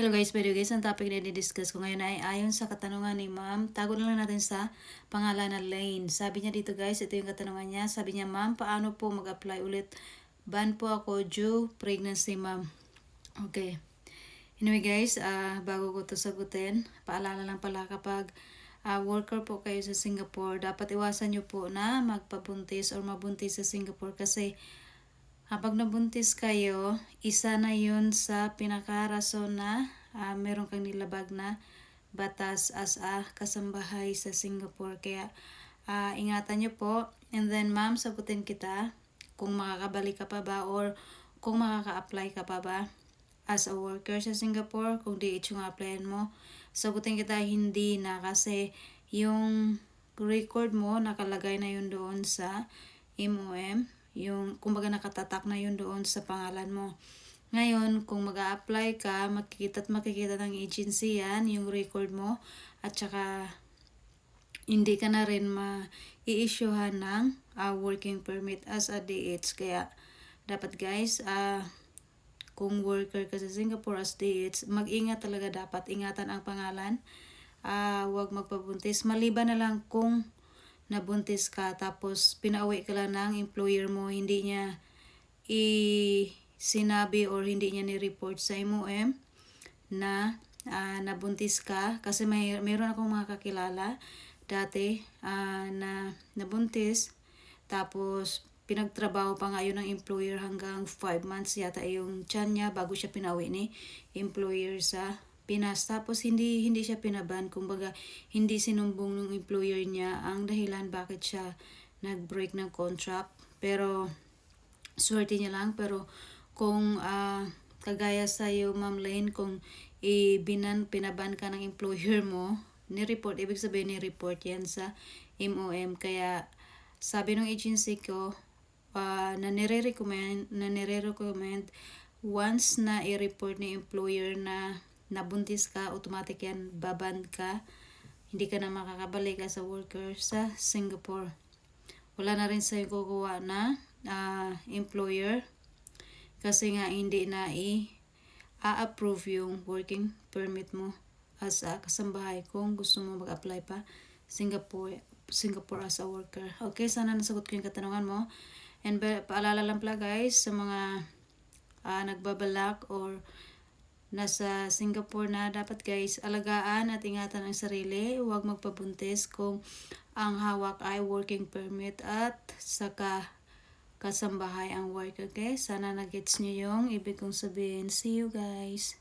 Hello guys, by the way guys, ang topic na i-discuss ko ngayon ay ayon sa katanungan ni ma'am. Tago na lang natin sa pangalan na Lane. Sabi niya dito guys, ito yung katanungan niya. Sabi niya, ma'am, paano po mag-apply ulit? Ban po ako due pregnancy, ma'am. Okay. Anyway guys, bago ko to sagutin, paalala lang pala kapag worker po kayo sa Singapore, dapat iwasan nyo po na magpabuntis or mabuntis sa Singapore kasi kapag nabuntis kayo, isa na yun sa pinakarason na meron kang nilabag na batas as a kasambahay sa Singapore. Kaya ingatan nyo po. And then ma'am, sagutin kita kung makakabalik ka pa ba or kung makaka-apply ka pa ba as a worker sa Singapore. Kung DH yung applyan mo, sagutin kita hindi na kasi yung record mo nakalagay na yun doon sa MOM. Yung kumbaga nakatatak na yun doon sa pangalan mo. Ngayon, kung mag-a-apply ka, makikita ng agency yan, yung record mo, at saka hindi ka na rin ma-i-issuehan ng working permit as a DH. Kaya, dapat guys, kung worker ka sa Singapore as DH, mag-ingat talaga dapat. Ingatan ang pangalan. Huwag magpabuntis. Maliban na lang kung nabuntis ka tapos pinauwi ka lang ng employer mo, hindi niya sinabi or hindi niya ni-report sa MOM na nabuntis ka. Kasi mayroon akong mga kakilala dati na nabuntis tapos pinagtrabaho pa nga yun ng employer hanggang 5 months yata yung tiyan niya bago siya pinauwi ni employer sa Pinas. Tapos hindi siya pinaban, kumbaga hindi sinumbong ng employer niya ang dahilan bakit siya nag-break ng contract. Pero swerte niya lang. Pero kung kagaya sa iyo Ma'am Lane, kung pinaban ka ng employer mo, ni-report, ibig sabihin ni-report yan sa MOM. Kaya sabi ng agency ko, na nire-recommend once na i-report ni employer na nabuntis ka, automatic yan, baban ka. Hindi ka na makakabalik as a worker sa Singapore. Wala na rin sa'yo kukuha na employer kasi nga hindi na i-approve yung working permit mo as a kasambahay kung gusto mo mag-apply pa Singapore as a worker. Okay, sana nasagot ko yung katanungan mo. And paalala lang pala guys sa mga nagbabalak or nasa Singapore na, dapat guys alagaan at ingatan ang sarili. Huwag magpabuntis kung ang hawak ay working permit at saka kasambahay ang work. Okay, sana nagets nyo yung ibig kong sabihin. See you guys.